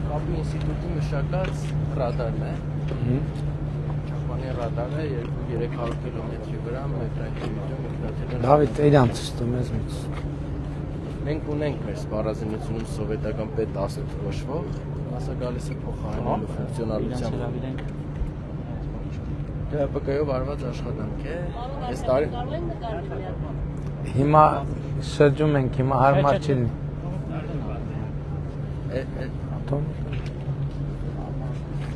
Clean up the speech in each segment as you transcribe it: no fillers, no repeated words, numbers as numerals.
Կապի ինստիտուտի մշակած ռադարն է։ Ճապոնի ռադարը 200-300 կիլոմետրի վրա մետրայթյունություն Դավիթ, իրանց ստում ես մեծ։ Մենք ունենք մեր սպառազինությունում սովետական P-18 կոչվող, մասը գալիս է փոխարինելու ֆունկցիոնալությամբ։ ԴՀՊԿ-ով արված աշխատանք է։ Այս տարի Հիմա շրջում ենք, հիմա հարմար չի լինի։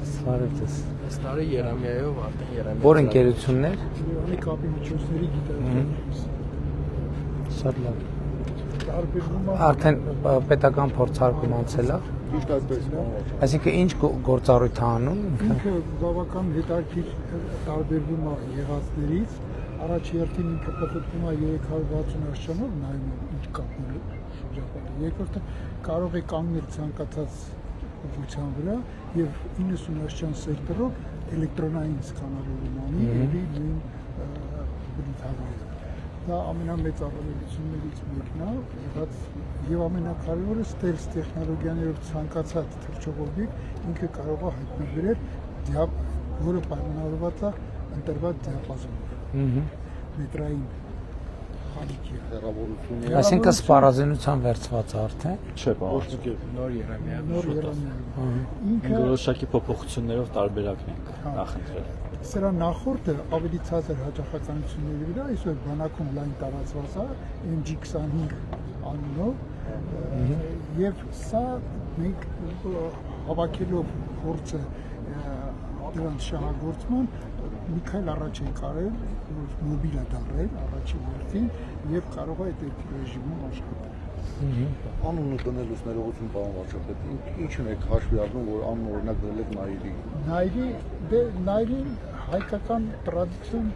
Սվարեցես։ Այս տարի Երեմիայով արդեն Երեմիա։ Որ ընկերություններ։ Իրանի կապի միջոցների գիտակցում։ Շատ լավ։ Տարբերվում է Արդեն պետական փորձարկում անցել է։ ճիշտ այդպես է։ Այսինքն ինչ գործառույթ է անում։ Ինքը բավական հետաքրքիր տարբերվում է եղածներից։ Առաջի հերթին ինքը պատտվում է 360 աշճանով, նայում ինչ կապն է շրջապատը։ Երկրորդը կարող է կանգնել ցանկացած ուղղության վրա եւ 90 աշճան սեկտորով էլեկտրոնային սկանալում անի էլի նույն բնութագրերը։ Դա ամենամեծ առավելություններից մեկն է, եղած եւ ամենակարևորը ստելս տեխնոլոգիաներով ցանկացած թռչող օբյեկտ ինքը կարող է հայտնաբերել, որը պայմանավորված է ընտրված դիապազոնով։ Մետրային խալիքի հեռավորությունը։ Այսինքն սպառազինության վերծված արդեն։ Չէ, բաղ։ Նոր Երեմիա։ Նոր Երեմիա։ Ինքը Որոշակի փոփոխություններով տարբերակն ենք նախընտրել։ Սրա նախորդը ավելի ցածր հաճախականությունների վրա, այսօր բանակում լայն տարածված է MG25 անունով, եւ սա մենք հավաքելով փորձը դրանց շահագործման մի քայլ առաջ ենք արել, որ մոբիլ է դառել առաջին հերթին եւ կարող է այդ ռեժիմում աշխատել։ Անունը տնելուց ներողություն պարոն վարչապետ, ինչն եք հաշվի առնում, որ անուն օրինակ դրել եք Նայիրի։ Նայրին հայկական տրադիցիոն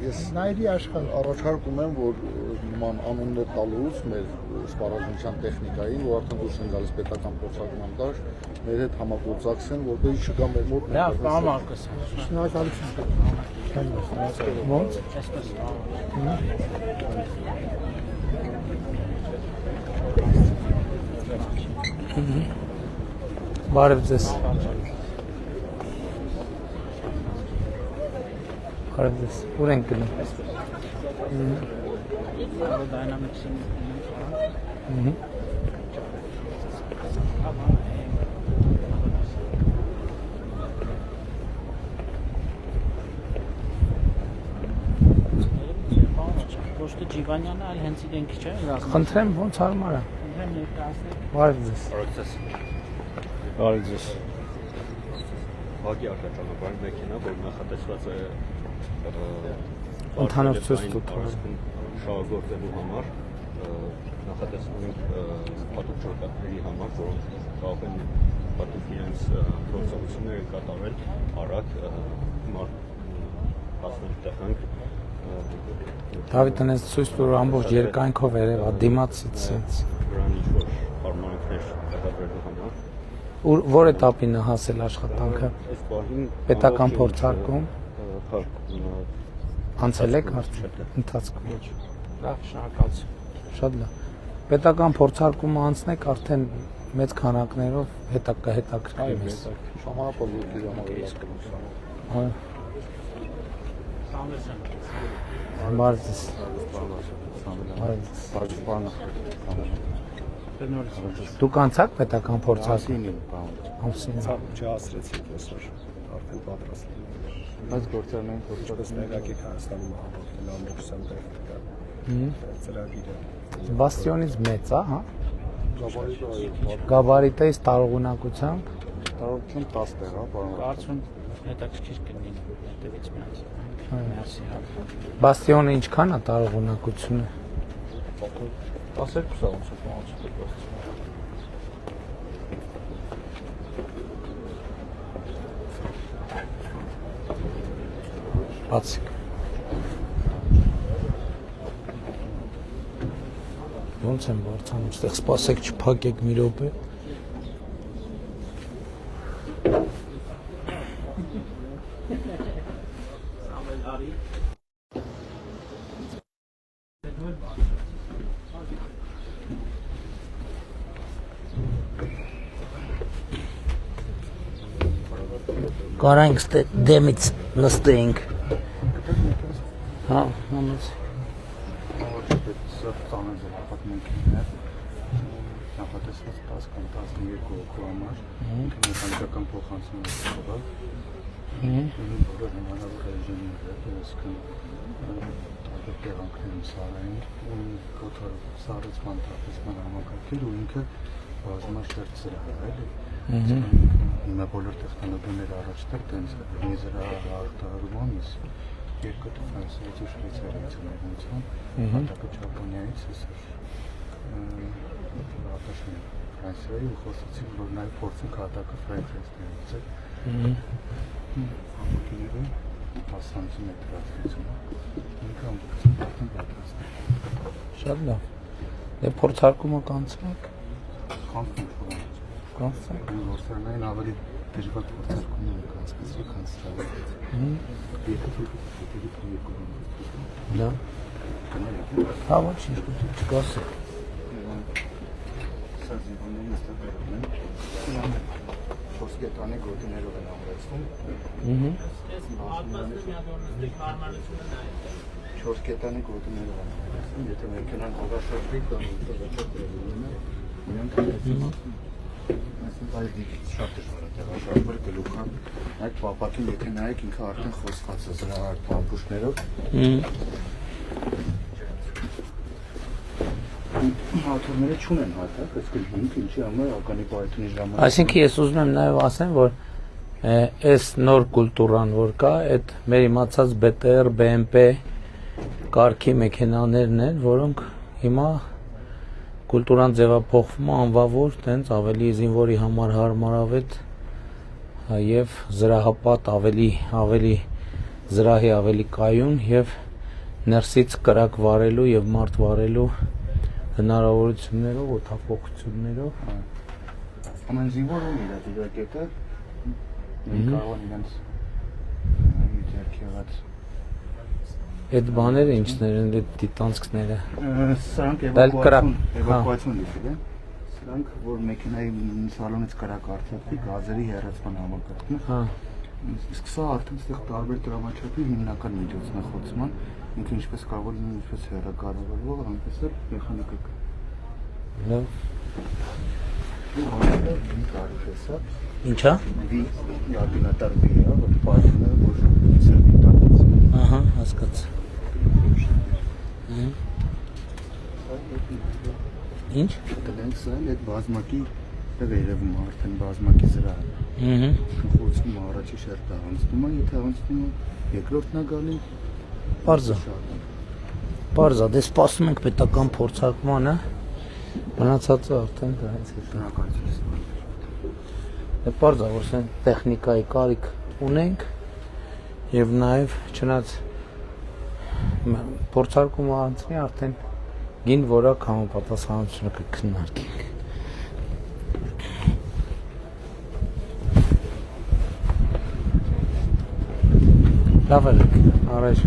Նայիրի աշխարհ Առաջարկում եմ, որ նման անուններ տալուց մեր սպառազինության տեխնիկային, որ արդեն դուրս են գալիս պետական փորձարկման դաշտ, մեր հետ համագործակցեն, որպեսզի չկա մեր մոտ։ Լավ, պարոն Մարկոս։ շնորհակալություն։ Ո՞նց։ Բարև ձեզ։ Բարև ձեզ։ Ուր ենք գնում։ Ոչ թե Ջիվանյանը, այլ հենց իրենք չէ։ Խնդրեմ, ոնց հարմար է։ Բարև ձեզ։ Բարև ձեզ։ Հագի արտադրական մեքենա, որ նախատեսված է Ընդհանուր ցույց տալ շահագործելու համար, նախատեսվում ենք պատուկ շրջանների համար, որոնք կարող են պատուկ իրենց գործողությունները կատարել արագ հասնել տեղ։ Դավիթ այնպես ցույց տուր ամբողջ երկայնքով երևա դիմացից sense։ Վրան ինչ-որ հարմարանքներ կատարելու համար։ Որ էտապին է հասել աշխատանքը։ Այս պահին Պետական փորձարկում հա անցել եք արդեն ընթացքում։ Լավ, շնորհակալություն։ Շատ լավ։ Պետական փորձարկումը անցնեք արդեն մեծ քանակներով հետաքրքրի մեզ։ Ժամանակավորի համավերացում։ Հա։ Բարև ձեզ։ Դուք անցաք պետական փորձարկում։ Ամսին։ Չհասրեցիք այսօր, արդեն պատրաստ ենք։ Բայց գործարնային Ինչպես տեղակի Հայաստանում հավաքել ամբողջությամբ տեխնիկա։ Ծրագիրը։ Բաստիոնից մեծ է, հա։ Գաբարիտից տարողունակությամբ տարողություն 10 տեղ, հա, պարոն։ Կարծում հետաքրքիր կլինի այդտեղից մի հատ։ Մերսի, հա։ Բաստիոնը ինչքան է տարողունակությունը։ 12 ոնց է պահանջել։ Բացիկ։ Ոնց եմ բարձանում, այստեղ սպասեք չփակեք մի րոպե։ Կարանք դեմից նստենք։ Հա, համաձ։ Նախատեսված 10 կամ 12 հոգու համար մեխանիկական փոխանցում է ստացվել։ Բոլոր հնարավոր ռեժիմները, այսինքն տարբեր տեղանքներում սարային, կոթոր սառեցման տարածման համակարգեր ու ինքը բազմաշերտ սրահ է, էլի։ Հիմա բոլոր տեխնոլոգիաները առաջտար տենց է, մի զրահարտահարում ես երկու տեխնոլոգիայից ու Շվեյցարիայից ունեցան, հատակը Ճապոնիայից էսր արտաշին Ֆրանսիայի ու խոսեցին, որ նաև փորձենք հատակը Ֆրանսիայից ներեցել։ Համակիրը հասանցում է դրացությունը, ինքը ամբողջությամբ պատրաստ է։ Շատ լավ։ Դե փորձարկումը կանցնենք։ Կանցնենք։ Կանցնենք։ Որսանային ավելի դժվար փորձարկումներ են կանցկացրել, քան ստրավը։ Դա։ Հա, ոչինչ չկասի։ Սա զիվոններն ստեղծում են։ Խոսքետանի գոտիներով են ամրացվում։ 4 կետանի գոտիներով են ամրացվում, եթե մեքենան հողաշրջի կամ այդ շատ դժվար է տեղաշարժվել գլուխան այդ պապակին եթե նայեք ինքը արդեն խոսված է զրահարդ պամպուշներով հաթորները չունեն հատակ, այսինքն ինքը ինչի համար ականի պայթունի ժամանակ Այսինքն ես ուզում եմ նաև ասեմ, որ այս նոր կուլտուրան որ կա, այդ մեր իմացած BTR, BMP կարգի մեքենաներն են, որոնք հիմա կուլտուրան ձևափոխվում է անվավոր, տենց ավելի զինվորի համար հարմարավետ եւ զրահապատ ավելի զրահի ավելի կայուն եւ ներսից կրակ վարելու եւ մարդ վարելու հնարավորություններով, օդափոխություններով ամեն զինվոր ունի իր դիրակետը կարող են իրենց ձեռքի եղած այդ բաները ինչներ են, այդ դիտանցքները սրանք էվակուացիոն լիցել են սրանք որ մեքենայի սալոնից կրակ արձակվի գազերի հեռացման համակարգն է իսկ սա արդեն այստեղ տարբեր տրամաչափի հիմնական միջոցնախոցման ինքը ինչպես կարող է ինչպես հեռակառավարվող այնպես էլ մեխանիկական Ինչա յակինատար վի է որ պայթունը որ սրտի տակից ահա հասկաց Ինչ դրանք սա այդ բազմակի դեռ երևում է արդեն բազմակի զրահ խոցում առաջի շերտը անցնում է եթե անցնում է երկրորդն է գալի Պարզա դե սպասում ենք պետական փորձարկմանը մնացածը արդեն դրանից հետո Դե պարզա որ սեն տեխնիկայի կարիք ունենք եւ նաեւ չնայած փորձարկումը անցնի արդեն գին որակ համապատասխանությունը կքննարկենք Լավ է առաջ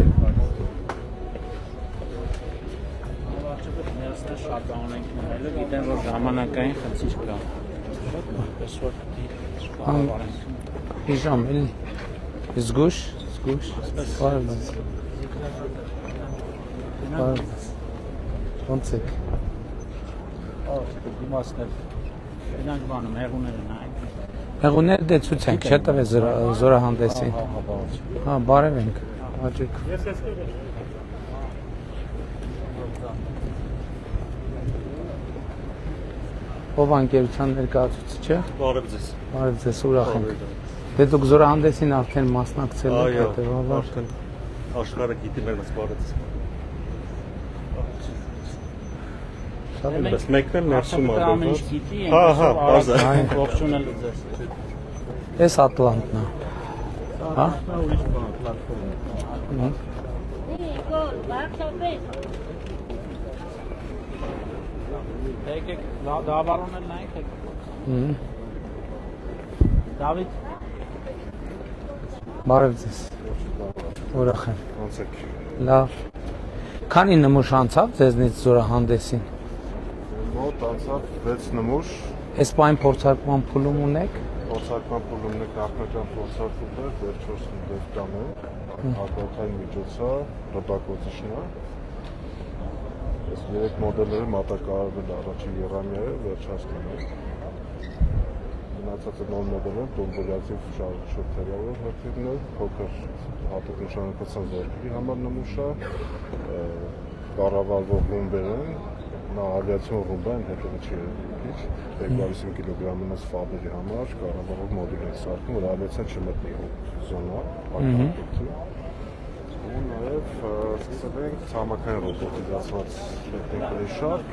Շատ բան ենք նայել, գիտեն որ ժամանակային խնդիր կա։ Պես որ Իժամ էլի զգուշ Բարև Ոնց եք դիմացնել։ Դրանք բանում հեղուները նայեք։ Հեղուները դե ցույց ենք, չէ՞ տվե զորահանդեսին։ Հա, բարև ենք։ Հաճույք։ Ով անկերության ներկայացուցիչը։ Բարև ձեզ։ Բարև ձեզ, ուրախ ենք։ Դե դուք զորահանդեսին արդեն մասնակցել եք, հետեւաբար արդեն աշխարհը գիտի մեր մաս բարև ձեզ։ Բայց մեկն էլ ներսում է։ Ամեն ինչ գիտի, Հա, բարձր։ ողջունել ձեզ։ Էս Ատլանտն է։ Հա։ Ուրիշ բան, պլատֆորմ։ Եկեք, դավարոնել նայեք։ Դավիթ Բարև ձեզ։ Ուրախ եմ։ Ոնց եք։ Լավ։ Քանի նմուշ անցավ ձեզնից զորահանդեսին։ Մոտ անցավ 6 նմուշ, Այս պայն փորձարկման փուլում ունեք։ փորձարկման փուլումն է նախնական փորձարկումներ, դեռ 4 դեպք կան, արտադրության միջոցը, ռմբակոծիչն է։ Այս 3 մոդելները մատակարարվել առաջին երամիայը, վերջացնում է։ Մնացածը նոր մոդելը տոմբոլյացիվ շորթերավոր հրթիռներ, փոքր հատուկ նշանակության զորքերի համար նմուշ է, կառավարվող ռումբեր են, նա ավիացիոն ռումբ է, հետո չի քիչ, 250 կիլոգրամի ֆաբերի համար կառավարող մոդուլ է սարքում, որ ավիացիան չմտնի զոնա, ակտիվություն։ Ու նաև սկսել ենք ցամաքային ռոբոտիզացված տեխնիկայի շարք,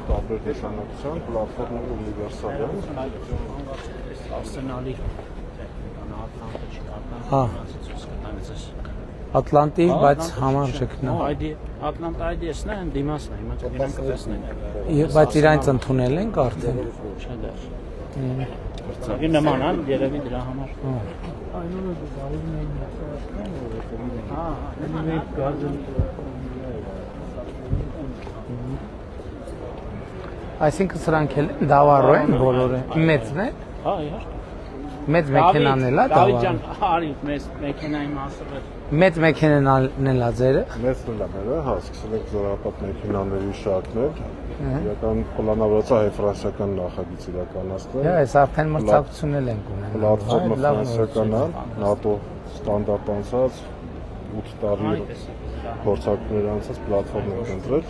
տարբեր նշանակության, պլատֆորմները ունիվերսալ են։ Արսենալի Ատլանտի, բայց համարժեքն է։ Ատլանտա IDS-ն է, դիմասն է, հիմա կգնանք կտեսնենք։ Բայց իրանց ընդունել ենք արդեն։ Չէ դեռ։ Ծագի նման է, երևի դրա համար։ Այսինքն սրանք էլ դավառո են բոլորը։ Մեծն է։ Հա, իհարկե։ Մեծ մեքենան էլ է Դավիթ դավառը։ ջան, արի մեծ մեքենայի մասը։ Մեծ մեքենան էլ է ձերը։ Մեծ նլամերը, հա, սկսել ենք զորապատ մեքենաների շարքներ, իրական պլանավորված է հայ-ֆրանսիական նախագիծ իրականացնել։ Հա, այս արդեն մրցակցություն էլ ենք ունենում։ Պլատֆորմը ֆրանսիական է, ՆԱՏՕ ստանդարտ անցած 8 տարի փորձարկումներ անցած պլատֆորմ ենք ընտրել։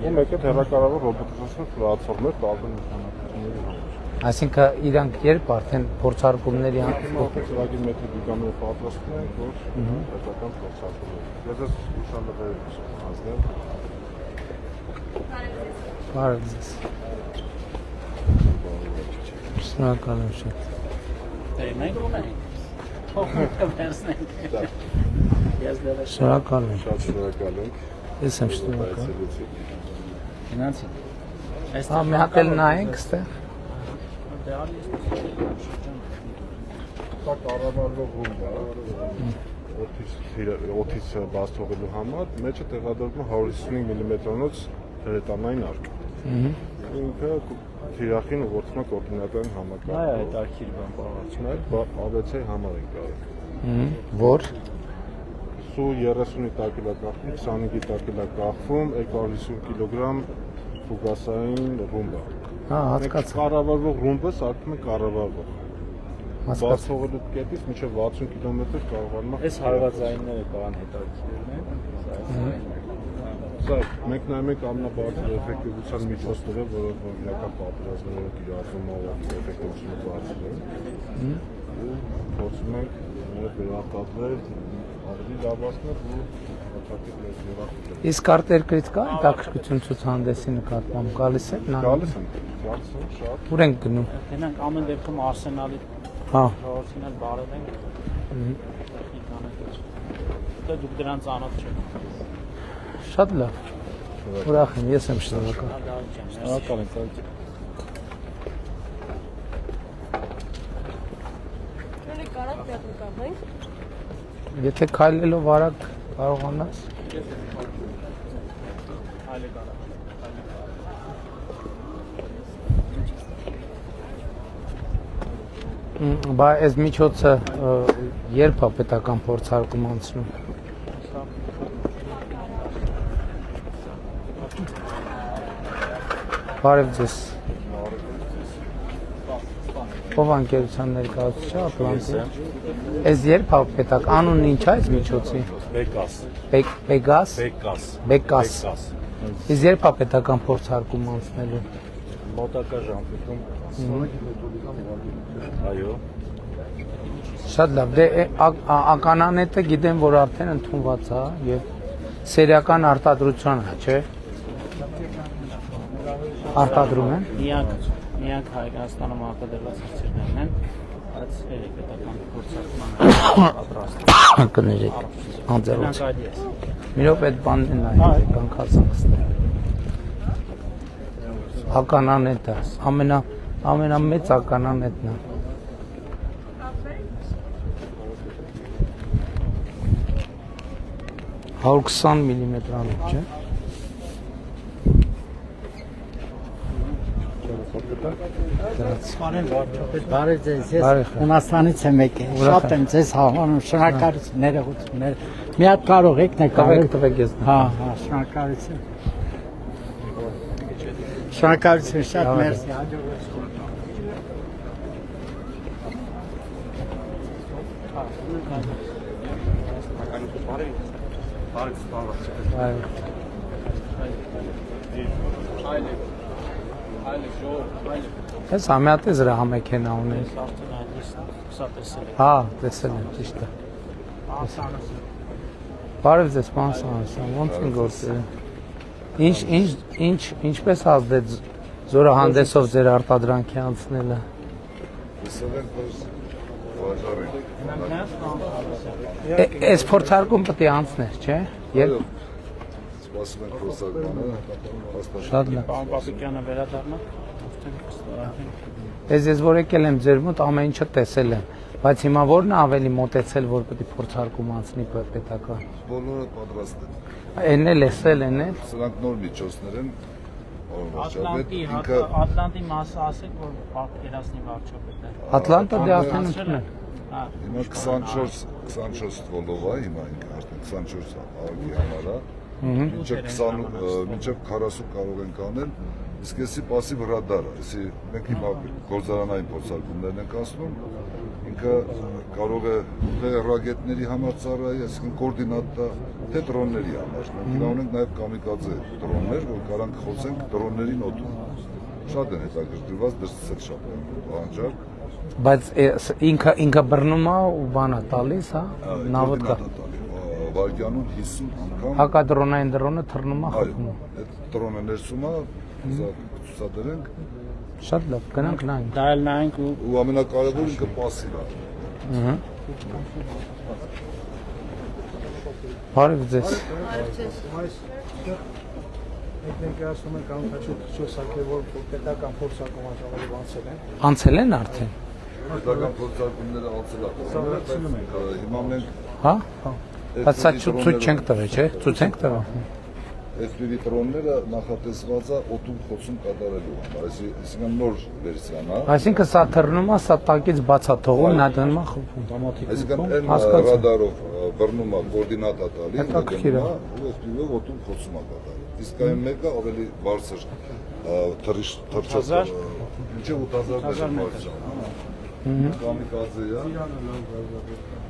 Ու մեկ էլ հեռակառավար ռոբոտիզացիոն պլատֆորմներ տարբեր նշանակությունների համար։ Այսինքն իրանք երբ արդեն փորձարկումների Ծրագրի մեթոդիկաները պատրաստում ենք, որ հետական փորձարկումներ։ Ես ես հուսալվել եմ ազգել։ Բարև ձեզ։ Շնորհակալ եմ շատ։ Դե մենք ունենք։ Փոխանցը վերցնենք։ Ես դեռ Շնորհակալ եմ։ Շատ շնորհակալ ենք։ Ես եմ շնորհակալ։ գնացի։ Հա, մի հատ էլ նայենք ստեղ։ Դա կառավարվող ռումբ է, օդից բաց թողելու համար, մեջը տեղադրվում 155 մմ-անոց հրետանային արկ։ Ինքը թիրախին ուղղորդում է կոորդինատային համակարգ։ Այո, հետաքրքիր բան բարձրացնել, ավիացիայի համար ենք կարել։ Որ Su-30-ի տակ է կախվում, 25-ի տակ է կախվում, 250 կիլոգրամ ֆուգասային ռումբ է։ հա, հասկացա։ Կառավարվող ռումբը սարքում է կառավարվող։ Բաց Հասկացա։ թողելու կետից մինչև 60 կիլոմետր կարողանում է։ Այս հարվածայինները կան հետաքրքիրներ։ Սա մենք նայում ենք ամենաբարձր էֆեկտիվության միջոցները, որոնք իրական պատերազմները կիրառվում են էֆեկտիվությունը բարձրացնել։ Ու փորձում ենք վերարտադրել ավելի լավացնել ու հատկապես երախտել։ Իսկ արտերկրից կա հետաքրքրություն ցուցահանդեսի նկատմամբ գալիս է նա։ Գալիս են շատ։ Ուր ենք գնում։ Գնանք ամեն դեպքում Արսենալի Հա։ ժողովրդին էլ բարևենք։ Դա դուք դրան ծանոթ չեք։ Շատ լավ։ Ուրախ եմ, ես եմ շնորհակալ։ Շնորհակալ եմ։ Կարակ տեղը կապենք։ Եթե քայլելով արագ կարողանաս։ Բա այս միջոցը երբ է պետական փորձարկում անցնում։ Բարև ձեզ։ Ով անկերության ներկայացուցիչ է Ատլանտի։ Այս երբ է պետական անունն ինչ է այս միջոցի։ Բեկաս։ Պեգաս։ Բեկաս։ Բեկաս։ Իսկ երբ է պետական փորձարկում անցնելու։ Մոտակա ժամկետում։ Այո։ Շատ լավ։ Դե ականանետը գիտեմ, որ արդեն ընդունված է եւ սերիական արտադրության է, չէ՞։ Արտադրում են։ Միակ Հայաստանում արտադրված հրթիռներն են, բայց պետական փորձարկման պատրաստ։ Կներեք։ Անձեռոց։ Դրանք IDS։ Մի րոպե այդ բանն նայեք, կանք հասանք ստեղ։ Ականանետը ամենամեծ ականանետն է։ 120 մմ-անոց, չէ։ Բարև ձեզ, ես Հունաստանից եմ եկել, շատ եմ ձեզ հավանում, շնորհակալություն, ներողություններ, մի հատ կարող եք նկարել, տվեք ես։ հա, շնորհակալություն, շնորհակալություն, շատ մերսի, հաջողություն։ Ես ամյատ է զրա համեքենա ունես։ Հա, տեսել եմ, ճիշտ է։ Բարև ձեզ, պարոն Սանասյան, ոնց են գործերը։ Ինչպես ազդեց զորահանդեսով ձեր արտադրանքի անցնելը։ Այս փորձարկում պետք է անցներ, չէ՞։ Սպասում ենք փորձարկմանը, Շատ լավ։ Պարոն Պապիկյանը վերադառնա։ Ես որ եկել եմ ձեր մոտ ամեն ինչը տեսել եմ, բայց հիմա որն է ավելի մոտեցել, որ պետք է փորձարկում անցնի պետական։ բոլորը պատրաստ են։ Էն էլ էսել են էլ։ Սրանք նոր միջոցներ են, Ատլանտի մասը ասեք, որ պատկերացնի վարչապետը։ Ատլանտա դե արդեն ընդունել։ Հիմա 24 թվոլով է, հիմա արդեն 24 արգի համար է, մինչև 40 կարող ենք անել, իսկ եսի պասիվ ռադար, եսի մենք հիմա գործարանային փորձարկումներն ենք ասնում, ինքը կարող է թե ռագետների համար ծառայի, այսինքն կոորդինատա, թե դրոնների համար, մենք հիմա ունենք նաև կամիկաձե դրոններ, որ կարանք խոցենք դրոնների նոտում, շատ են հետաքրքրված, դրսից էլ շատ են պահանջակ։ Բայց ինքը բռնում է ու բանա տալիս, հա, նավոդկա։ Վարկյանում 50 անգամ։ Հակադրոնային դրոնը թռնում է խփում։ Այդ դրոնը ներսում է, ցուցադրենք։ Շատ լավ, գնանք նայենք։ Դա էլ նայենք ու ամենակարևորը ինքը պասիվ է։ Ահա։ Բարև ձեզ։ Մենք ասում ենք անհաճույք չոսակե, որ պետական փորձարկում անցել են։ Անցել են արդեն։ Պետական փորձարկումները անցել են։ Հիմա մենք Հա։ Բայց սա ցույց չենք տվել, չէ՞։ Ցույց ենք տվել։ FPV դրոնները նախատեսված է օդում խոցում կատարելու համար, այսինքն նոր վերսիան է։ Այսինքն սա թռնում է, սա տակից բաց է թողում, նա դնում է խփում։ Այսինքն այն ռադարով բռնում է, կոորդինատա տալիս, ու FPV-ով օդում խոցում է կատարել։ Իսկ այն մեկը ավելի բարձր թռչող, մինչև 8000 բարձր։ Կամիկաձե է։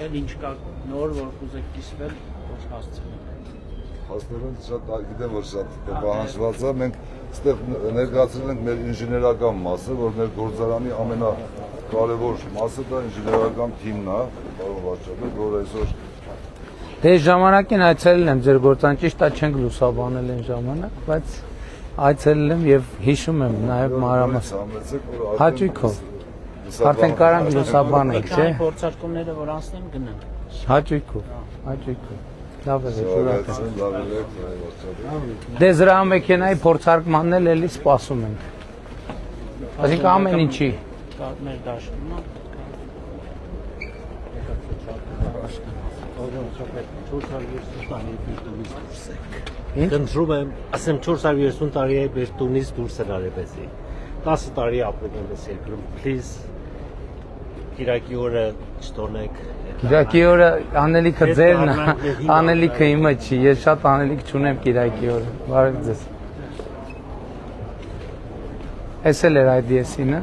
էլ ինչ կա նոր, որ կուզեք կիսվել, ոչ հասցնենք։ Հասնելը շատ գիտեմ, որ շատ պահանջված է, մենք այստեղ ներկայացրել ենք մեր ինժեներական մասը, որ մեր գործարանի ամենակարևոր մասը դա ինժեներական թիմն է, պարոն վարչապետ, որ այսօր Դե ժամանակին այցելել եմ ձեր գործան, ճիշտ է չենք լուսաբանել այն ժամանակ, բայց այցելել եմ եւ հիշում եմ նաեւ մանրամասն։ Հաճույքով։ Արդեն կարանք լուսաբանենք, չէ՞։ Փորձարկումները որ անցնեն գնանք։ Հաճույքով, հաճույքով։ Լավ է, շնորհակալ։ Դե զրա մեքենայի փորձարկմանն էլ էլի սպասում ենք։ Այսինքն ամեն ինչի։ Մեր դաշտում Կնդրում եմ, ասեմ 430 տարի է մեր տունից դուրս են արևեցի։ 10 տարի ապրում եմ այս երկրում, please Կիրակի օրը չտոնեք։ Կիրակի օրը անելիքը ձերն է, անելիքը իմը չի, ես շատ անելիք չունեմ Կիրակի օրը, բարև ձեզ։ Էս էլ էր այդ եսինը,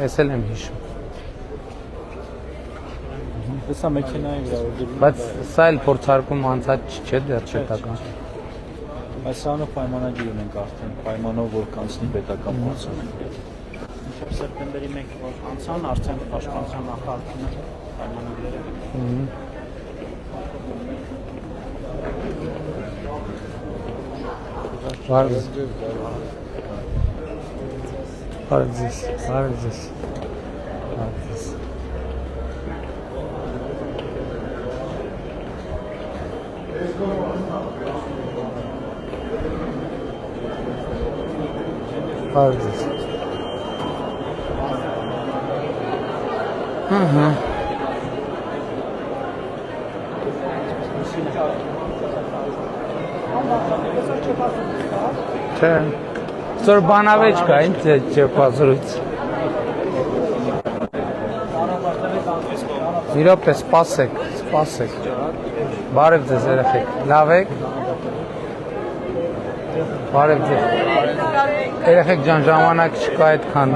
էս էլ եմ հիշում։ Սա մեքենայի վրա որ դրում։ Բայց սա էլ փորձարկում անցած չէ դեռ պետական։ Այս սանով պայմանագիր ունենք արդեն, պայմանով որ կանցնի պետական փորձարկում։ Մինչև սեպտեմբերի 1 որ անցան, արդեն պաշտպանության նախարարությունը պայմանագրերը։ Բարև ձեզ։ Բարև ձեզ, բարև ձեզ։ Բարև ձեզ։ Բարև ձեզ։ Չէ։ Ծոր բանավեճ կա, ինչ չեպազրույց։ Մի րոպե, սպասեք։ Բարև ձեզ երեխեք, լավ եք։ Բարև ձեզ։ Երեխեք ջան, ժամանակ չկա այդքան։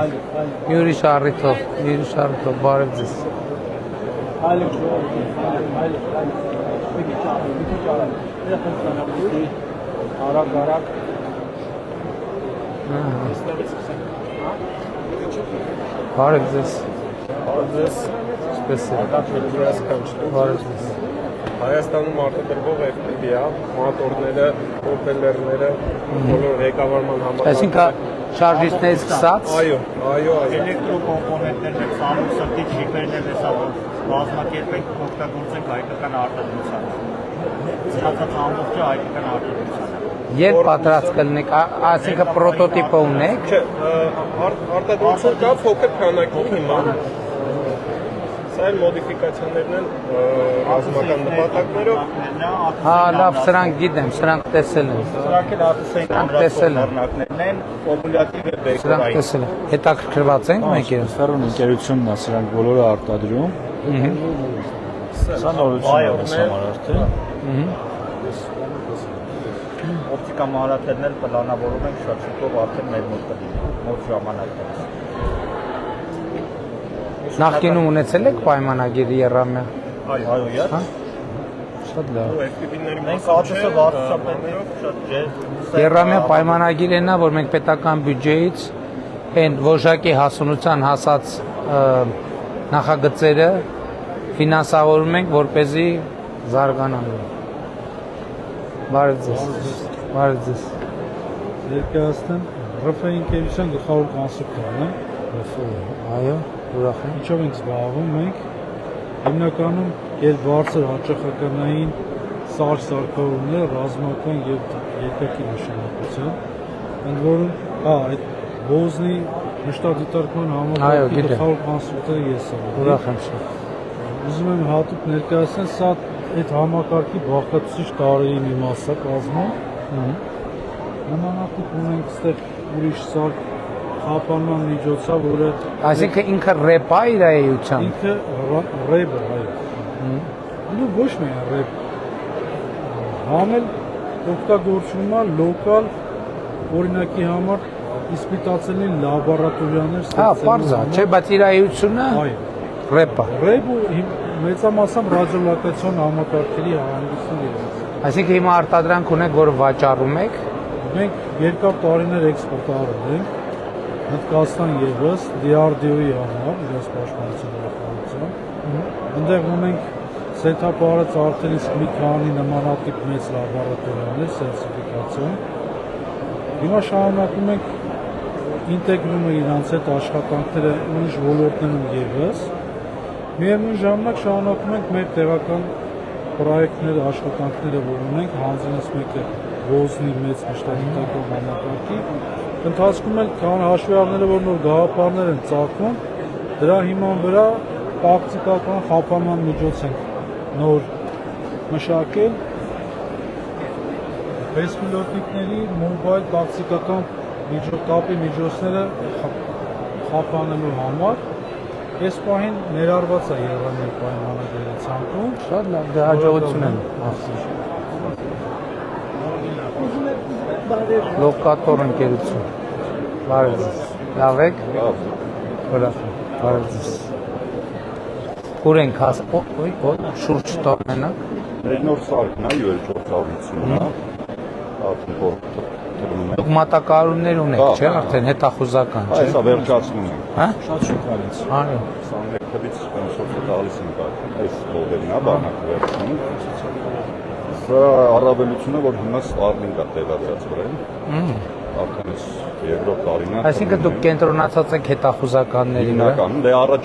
Մի ուրիշ առիթով, բարև ձեզ։ Արագ Բարև ձեզ։ Հայաստանում արտադրվող FPV-ա, մոտորները, պրոպելերները, բոլոր ղեկավարման համակարգը։ Այսինքն շարժիստներից սկսած։ Այո։ Էլեկտրոկոմպոնենտներն ծանոթ սրտի չիպերն էլ հեսա բազմակերպենք օգտագործենք հայկական արտադրությանը։ Ցածած ամբողջը հայկական արտադրության։ Երբ պատրաստ կլինեք, այսինքն պրոտոտիպը ունեք։ Չէ, արտադրություն կա փոքր քանակի հիմա։ Սա էլ մոդիֆիկացիաներն են ռազմական նպատակներով։ Հա, լավ, սրանք գիտեմ, սրանք տեսել եմ։ Սրանք էլ արտասային են, կոմուլյատիվ է բեկորային։ Սրանք տեսել եմ։ Հետաքրքրված ենք մենք իրենց։ Ֆերոն ընկերությունն է սրանք բոլորը արտադրում։ Սա նորություն է համար արդեն։ Օպտիկա մանրաթելն էլ պլանավորում ենք շատ շուտով արդեն մեր մոտ կլինի, մոտ ժամանակում։ Նախկինում ունեցել եք պայմանագիր Երամյա։ Այո, իհա։ Շատ լավ։ Մենք ԱՏՍ վարչապետներով շատ ջեր։ Երամյա պայմանագիրն է, որ մենք պետական բյուջեից այն որոշակի հասունության հասած նախագծերը ֆինանսավորում ենք, որպեսզի զարգանան։ Բարև ձեզ։ Ներկայացնեմ ՌՖ ընկերության գլխավոր կոնսեպտն է։ Այո, ուրախ եմ։ Ինչով ենք զբաղվում մենք։ Հիմնականում բարձր հաճախականային սարքավորումները ռազմական եւ երկակի նշանակության, ընդ որում, այդ Բոզնի մշտադիտարկման համակարգի գլխավոր կոնսեպտը ես եմ։ Ուրախ եմ շատ։ Ուզում եմ հատուկ ներկայացնել, սա այդ համակարգի բաղկացուցիչ տարրերի մի մասը կազմում։ Նմանատիպ ունենք այստեղ ուրիշ սարք խափանման միջոցով, որը Այսինքն ինքը ռեպ է իր էությամբ։ Ինքը ռեպ է, այո։ Ու ոչ միայն ռեպ։ Համել օգտագործվում է լոկալ օրինակի համար իսպիտացելի լաբորատորիաներ Հա, պարզ է, չէ, բայց իր էությունը ռեպ է։ Ռեպ ու մեծամասամբ ռադիոլոկացիոն համակարգերի հանգիստն իրենց։ Այսինքն հիմա արտադրանք ունեք, որ վաճառում եք։ Մենք երկար տարիներ էքսպորտարել ենք Հնդկաստան ևս DRDO-ի համար, իրենց պաշտպանության նախարարության։ Այնտեղ ունենք սեթափարած արդեն իսկ մի քանի նմանատիպ մեծ լաբորատորիաներ, սերտիֆիկացիոն։ Հիմա շարունակում ենք ինտեգրումը իրանց հետ աշխատանքները ուրիշ ոլորտներում ևս։ Միևնույն ժամանակ շարունակում ենք մեր տեղական պրոյեկտները, աշխատանքները, որ ունենք, հանձնես մեկը Բոզնի մեծ մշտադիտարկման համակարգի։ Ընթացքում էլ կան հաշվի առնելով, որ նոր գաղափարներ են ծագում, դրա հիման վրա տակտիկական խափանման միջոց ենք նոր մշակել։ Բեսպիլոտիկների մոբայլ տակտիկական կապի միջոցները խափանելու համար այս պահին ներառված է Երևանի պայմանագրերի ցանկում։ Շատ լավ, դե հաջողություն եմ ասում։ Լոկատոր ընկերություն։ Բարև ձեզ։ Լավ եք։ Ուրախ եմ։ Բարև ձեզ։ Ուր ենք շուրջ տոմենակ։ Նոր սարքն է, 450-ը։ Մատակարարումներ ունեք, չէ՞, արդեն հետախուզական, չէ՞։ Այսա վերջացնում ենք։ Հա։ Շատ շնորհալից։ Այո։ 21-ից սոցիալ տալիս ենք այս մոդելն է, բանակը վերցնում։ Սա առավելությունը, որ հիմա Starlink-ը տեղադրած վրան։ Արդեն այս երկրորդ տարին է։ Այսինքն դուք կենտրոնացած եք հետախուզականների վրա։ Հիմնականում դե առաջ